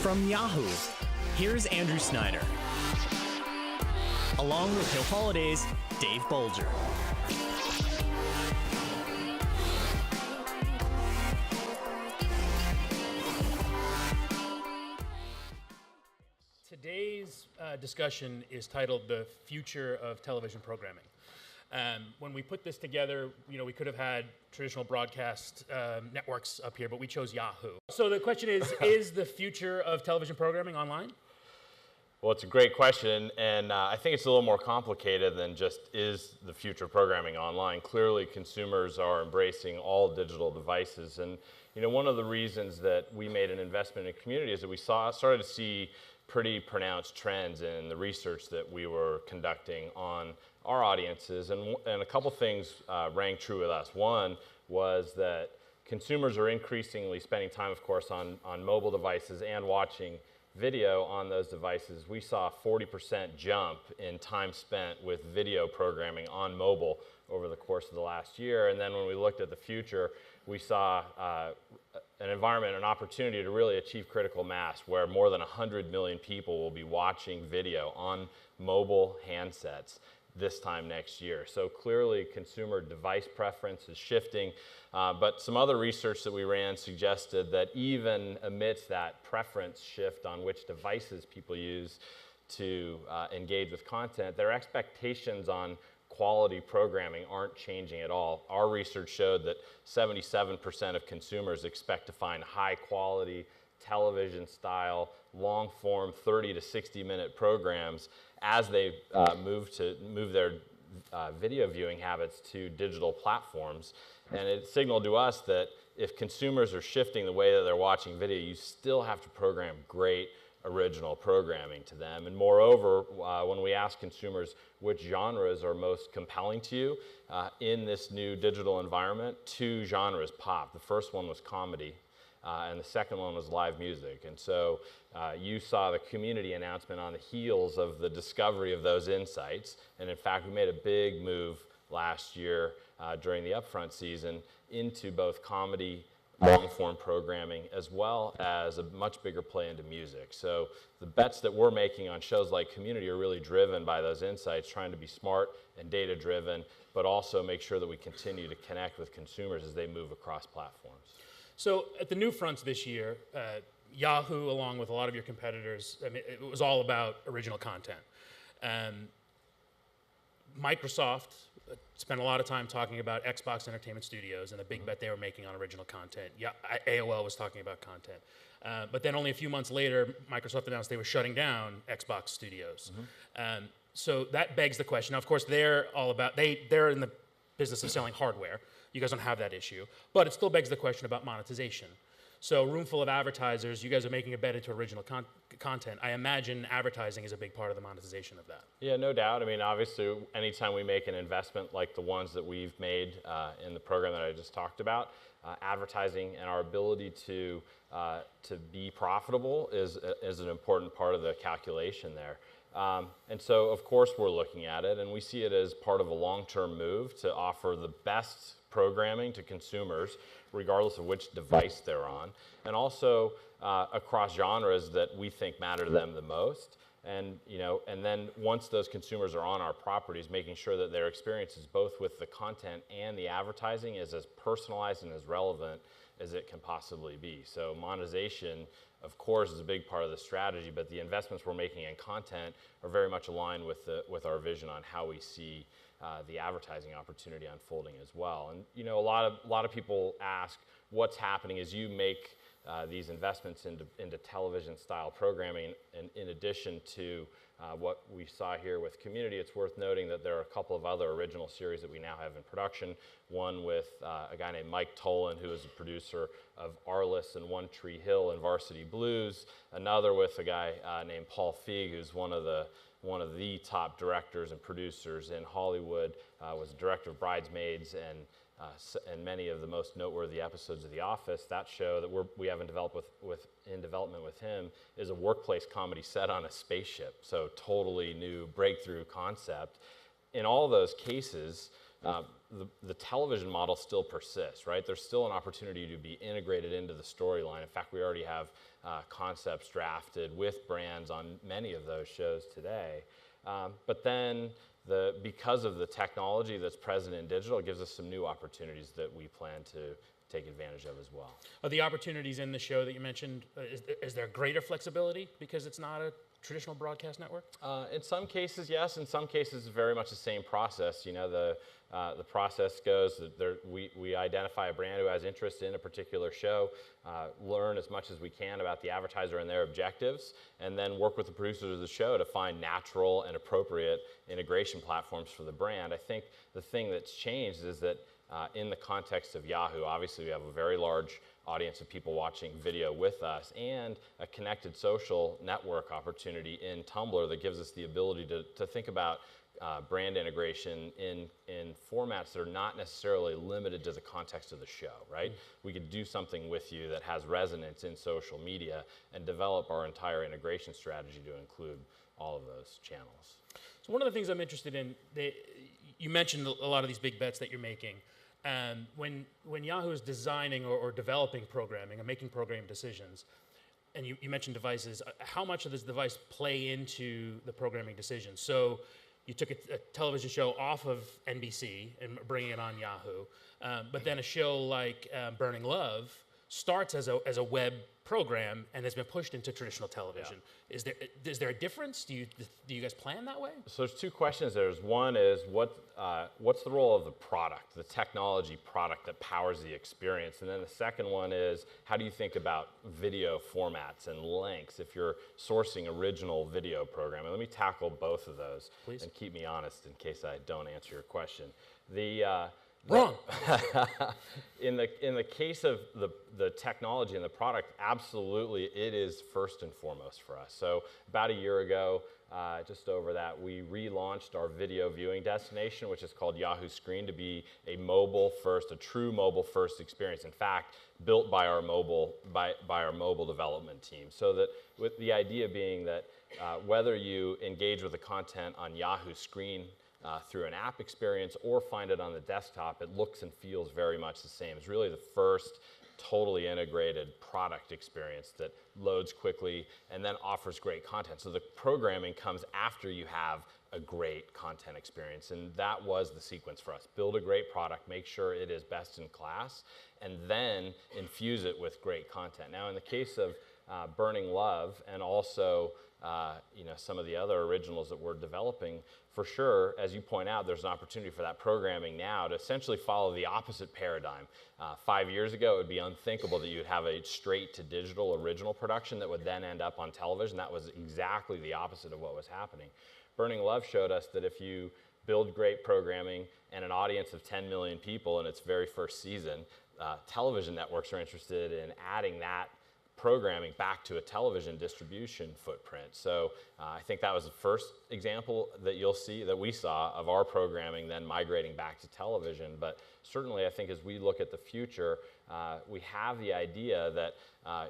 From Yahoo, here's Andrew Snyder, along with Holliday's Dave Bolger. Today's discussion is titled The Future of Television Programming. When we put this together, we could have had traditional broadcast networks up here, but we chose Yahoo. So the question is the future of television programming online? Well, it's a great question, and I think it's a little more complicated than just is the future of programming online. Clearly, consumers are embracing all digital devices, and one of the reasons that we made an investment in community is that we started to see pretty pronounced trends in the research that we were conducting on our audiences, and a couple things rang true with us. One was that consumers are increasingly spending time, of course, on mobile devices and watching video on those devices. We saw a 40% jump in time spent with video programming on mobile over the course of the last year. And then when we looked at the future, we saw an environment, an opportunity to really achieve critical mass where more than 100 million people will be watching video on mobile handsets this time next year. So clearly consumer device preference is shifting, but some other research that we ran suggested that even amidst that preference shift on which devices people use to engage with content, their expectations on quality programming aren't changing at all. Our research showed that 77% of consumers expect to find high quality television style, long form 30 to 60 minute programs as they move their video viewing habits to digital platforms. And it signaled to us that if consumers are shifting the way that they're watching video, you still have to program great original programming to them. And moreover, when we ask consumers which genres are most compelling to you in this new digital environment, two genres popped. The first one was comedy, and the second one was live music. And so you saw the community announcement on the heels of the discovery of those insights. And in fact, we made a big move last year during the upfront season into both comedy, long-form programming, as well as a much bigger play into music. So the bets that we're making on shows like Community are really driven by those insights, trying to be smart and data-driven, but also make sure that we continue to connect with consumers as they move across platforms. So at the new fronts this year, Yahoo, along with a lot of your competitors, it was all about original content. Microsoft spent a lot of time talking about Xbox Entertainment Studios and the big bet they were making on original content. Yeah, AOL was talking about content. But then only a few months later, Microsoft announced they were shutting down Xbox Studios. So that begs the question. Now, of course, they're in the business of selling hardware. You guys don't have that issue. But it still begs the question about monetization. So, room full of advertisers, you guys are making a bet into original content. I imagine advertising is a big part of the monetization of that. Yeah, no doubt. I mean, obviously, anytime we make an investment like the ones that we've made in the program that I just talked about, advertising and our ability to be profitable is an important part of the calculation there. And so, of course, we're looking at it, and we see it as part of a long-term move to offer the best programming to consumers, regardless of which device they're on, and also across genres that we think matter to them the most. And and then once those consumers are on our properties, making sure that their experiences, both with the content and the advertising, is as personalized and as relevant as it can possibly be. So monetization, of course, is a big part of the strategy, but the investments we're making in content are very much aligned with our vision on how we see the advertising opportunity unfolding as well. And a lot of people ask what's happening as you make these investments into television style programming, and in addition to what we saw here with Community, it's worth noting that there are a couple of other original series that we now have in production. One with a guy named Mike Tolan, who is a producer of Arliss and One Tree Hill and Varsity Blues. Another with a guy named Paul Feig, who's one of the top directors and producers in Hollywood, was a director of Bridesmaids and many of the most noteworthy episodes of The Office. That show that we have in development with him is a workplace comedy set on a spaceship, so totally new breakthrough concept. In all those cases, the television model still persists, right? There's still an opportunity to be integrated into the storyline. In fact, we already have concepts drafted with brands on many of those shows today. But then, because of the technology that's present in digital, it gives us some new opportunities that we plan to take advantage of as well. Are the opportunities in the show that you mentioned, is there greater flexibility because it's not a traditional broadcast network? In some cases, yes. In some cases, it's very much the same process. You know, the process goes that we identify a brand who has interest in a particular show, learn as much as we can about the advertiser and their objectives, and then work with the producers of the show to find natural and appropriate integration platforms for the brand. I think the thing that's changed is that in the context of Yahoo, obviously we have a very large audience of people watching video with us and a connected social network opportunity in Tumblr that gives us the ability to think about brand integration in formats that are not necessarily limited to the context of the show, right? We could do something with you that has resonance in social media and develop our entire integration strategy to include all of those channels. So one of the things I'm interested in, you mentioned a lot of these big bets that you're making. When Yahoo is designing or developing programming or making programming decisions, and you mentioned devices, how much of this device play into the programming decisions? So you took a television show off of NBC and bringing it on Yahoo, but then a show like Burning Love starts as a web program and has been pushed into traditional television. Yeah. Is there a difference? Do you guys plan that way? So there's two questions there. One is what's the role of the product, the technology product that powers the experience? And then the second one is how do you think about video formats and lengths if you're sourcing original video programming? Let me tackle both of those. Please. And keep me honest in case I don't answer your question. Wrong. In the case of the technology and the product, absolutely it is first and foremost for us. So about a year ago, just over that, we relaunched our video viewing destination, which is called Yahoo Screen, to be a true mobile first experience. In fact, built by our mobile development team. So that with the idea being that whether you engage with the content on Yahoo Screen through an app experience or find it on the desktop, it looks and feels very much the same. It's really the first totally integrated product experience that loads quickly and then offers great content. So the programming comes after you have a great content experience, and that was the sequence for us. Build a great product, make sure it is best in class, and then infuse it with great content. Now in the case of Burning Love and also some of the other originals that we're developing, for sure, as you point out, there's an opportunity for that programming now to essentially follow the opposite paradigm. 5 years ago, it would be unthinkable that you'd have a straight to digital original production that would then end up on television. That was exactly the opposite of what was happening. Burning Love showed us that if you build great programming and an audience of 10 million people in its very first season, television networks are interested in adding that programming back to a television distribution footprint. So I think that was the first example that we saw of our programming then migrating back to television. But certainly I think as we look at the future, we have the idea that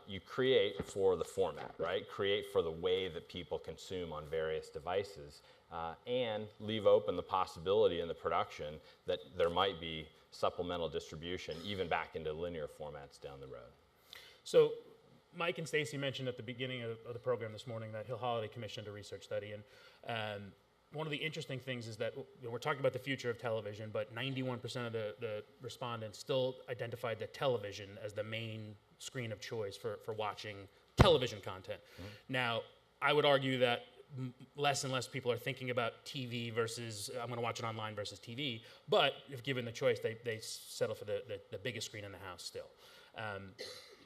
you create for the format, right? Create for the way that people consume on various devices, and leave open the possibility in the production that there might be supplemental distribution even back into linear formats down the road. So Mike and Stacy mentioned at the beginning of the program this morning that Holliday commissioned a research study, and one of the interesting things is that we're talking about the future of television, but 91% of the respondents still identified the television as the main screen of choice for watching television content. Mm-hmm. Now, I would argue that less and less people are thinking about TV versus I'm going to watch it online versus TV, but if given the choice, they settle for the biggest screen in the house still.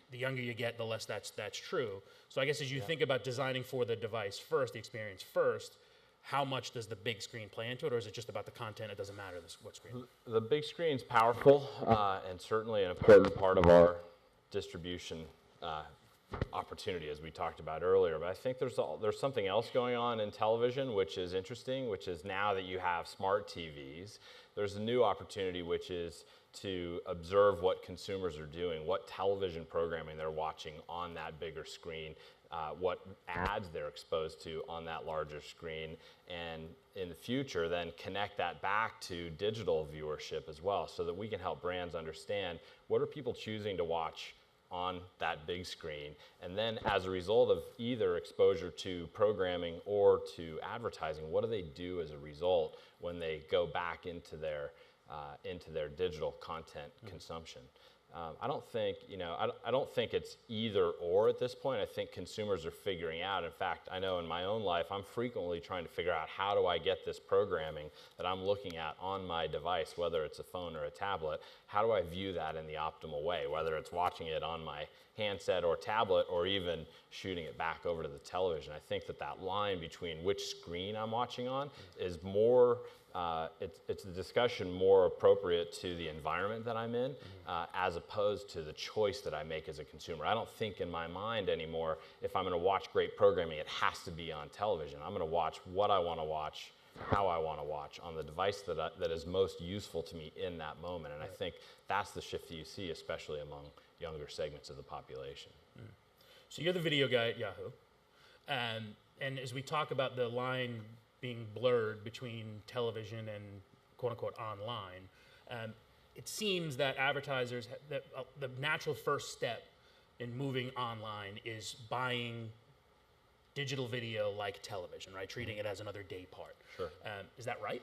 The younger you get, the less that's true. So I guess as you think about designing for the device first, the experience first, how much does the big screen play into it, or is it just about the content? It doesn't matter what screen? The big screen's powerful and certainly an important part of our distribution opportunity, as we talked about earlier. But I think there's something else going on in television which is interesting, which is now that you have smart TVs, there's a new opportunity, which is to observe what consumers are doing, what television programming they're watching on that bigger screen, what ads they're exposed to on that larger screen, and in the future then connect that back to digital viewership as well, so that we can help brands understand what are people choosing to watch on that big screen, and then as a result of either exposure to programming or to advertising, what do they do as a result when they go back into their digital content consumption. I don't think, I don't think it's either or at this point. I think consumers are figuring out. In fact, I know in my own life, I'm frequently trying to figure out how do I get this programming that I'm looking at on my device, whether it's a phone or a tablet, how do I view that in the optimal way, whether it's watching it on my handset or tablet or even shooting it back over to the television. I think that line between which screen I'm watching on is more, it's a discussion more appropriate to the environment that I'm in, as opposed to the choice that I make as a consumer. I don't think in my mind anymore, if I'm gonna watch great programming, it has to be on television. I'm gonna watch what I wanna watch, how I wanna watch on the device that is most useful to me in that moment. And I think that's the shift that you see, especially among younger segments of the population. So you're the video guy at Yahoo. And as we talk about the line being blurred between television and quote unquote online, it seems that advertisers, the natural first step in moving online is buying digital video like television, right? Treating it as another day part. Sure. Is that right?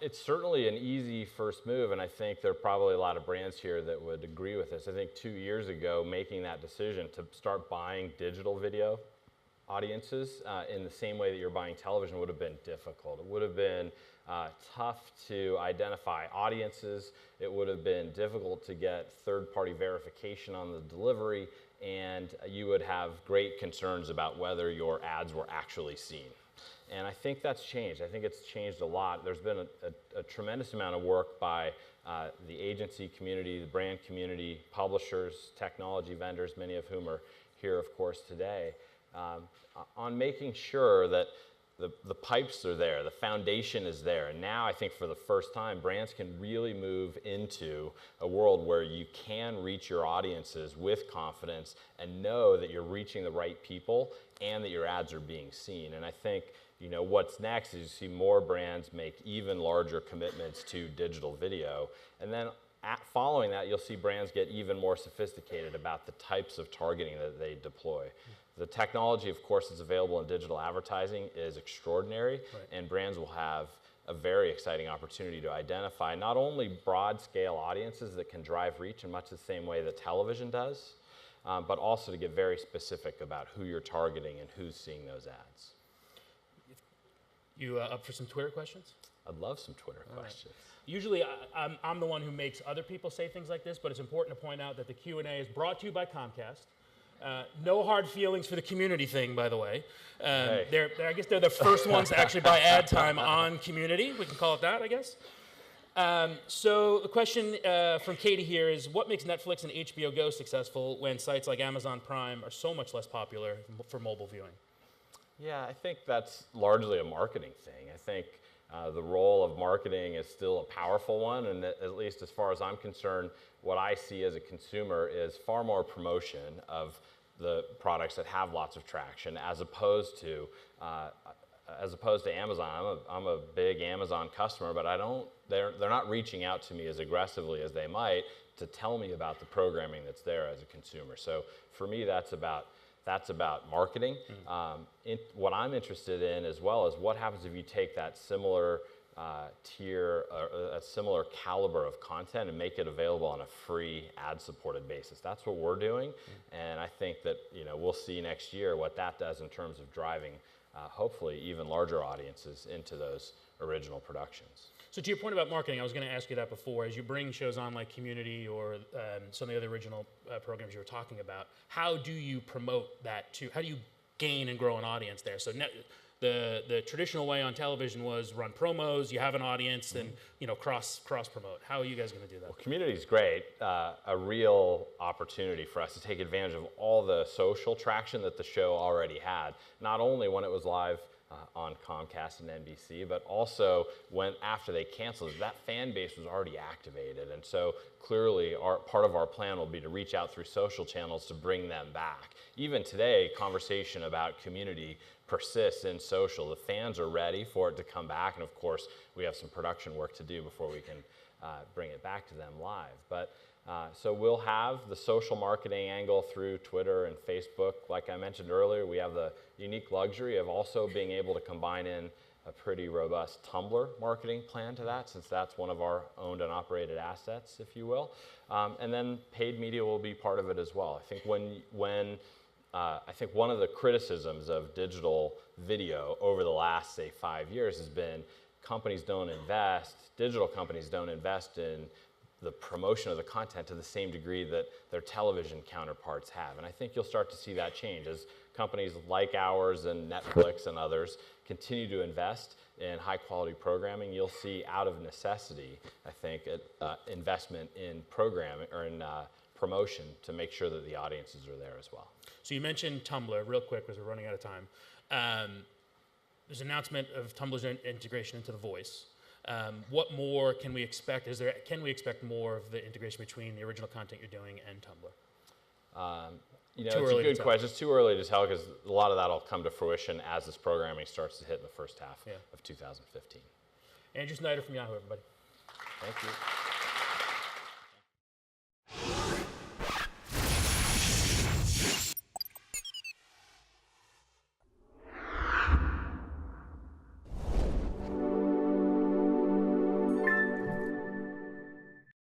It's certainly an easy first move, and I think there are probably a lot of brands here that would agree with this. I think 2 years ago, making that decision to start buying digital video audiences in the same way that you're buying television would have been difficult. It would have been tough to identify audiences. It would have been difficult to get third-party verification on the delivery, and you would have great concerns about whether your ads were actually seen. And I think that's changed. I think it's changed a lot. There's been a tremendous amount of work by the agency community, the brand community, publishers, technology vendors, many of whom are here, of course, today, on making sure that the pipes are there, the foundation is there. And now I think for the first time, brands can really move into a world where you can reach your audiences with confidence and know that you're reaching the right people and that your ads are being seen. And I think, what's next is you see more brands make even larger commitments to digital video. And then following that, you'll see brands get even more sophisticated about the types of targeting that they deploy. The technology, of course, that's available in digital advertising is extraordinary, and brands will have a very exciting opportunity to identify not only broad-scale audiences that can drive reach in much the same way that television does, but also to get very specific about who you're targeting and who's seeing those ads. You up for some Twitter questions? I'd love some Twitter questions. Usually I'm the one who makes other people say things like this, but it's important to point out that the Q&A is brought to you by Comcast. No hard feelings for the community thing, by the way. Hey. I guess they're the first ones to actually buy ad time on community. We can call it that, I guess. So the question from Katie here is, what makes Netflix and HBO Go successful when sites like Amazon Prime are so much less popular for mobile viewing? Yeah, I think that's largely a marketing thing. I think the role of marketing is still a powerful one, and at least as far as I'm concerned, what I see as a consumer is far more promotion of the products that have lots of traction, as opposed to Amazon. I'm a big Amazon customer, but they're not reaching out to me as aggressively as they might to tell me about the programming that's there as a consumer. So for me, that's about marketing. What I'm interested in as well is what happens if you take that similar tier, or a similar caliber of content and make it available on a free ad-supported basis. That's what we're doing, and I think that we'll see next year what that does in terms of driving, hopefully, even larger audiences into those original productions. So to your point about marketing, I was going to ask you that before. As you bring shows on like Community or some of the other original programs you were talking about, how do you promote that how do you gain and grow an audience there? So the traditional way on television was run promos, you have an audience, and cross promote. How are you guys going to do that? Well, Community is great. A real opportunity for us to take advantage of all the social traction that the show already had, not only when it was live on Comcast and NBC, but also when after they canceled, that fan base was already activated, and so clearly part of our plan will be to reach out through social channels to bring them back. Even today, conversation about community persists in social. The fans are ready for it to come back, and of course, we have some production work to do before we can bring it back to them live. But so we'll have the social marketing angle through Twitter and Facebook. Like I mentioned earlier, we have the unique luxury of also being able to combine in a pretty robust Tumblr marketing plan to that, since that's one of our owned and operated assets, if you will. And then paid media will be part of it as well. I think I think one of the criticisms of digital video over the last, say, 5 years has been digital companies don't invest in the promotion of the content to the same degree that their television counterparts have. And I think you'll start to see that change as companies like ours and Netflix and others continue to invest in high quality programming. You'll see out of necessity, I think, investment in programming or in promotion to make sure that the audiences are there as well. So you mentioned Tumblr real quick because we're running out of time. There's an announcement of Tumblr's integration into The Voice. What more can we expect? Can we expect more of the integration between the original content you're doing and Tumblr? It's a good question. It's too early to tell because a lot of that will come to fruition as this programming starts to hit in the first half of 2015. Andrew Snyder from Yahoo, everybody. Thank you.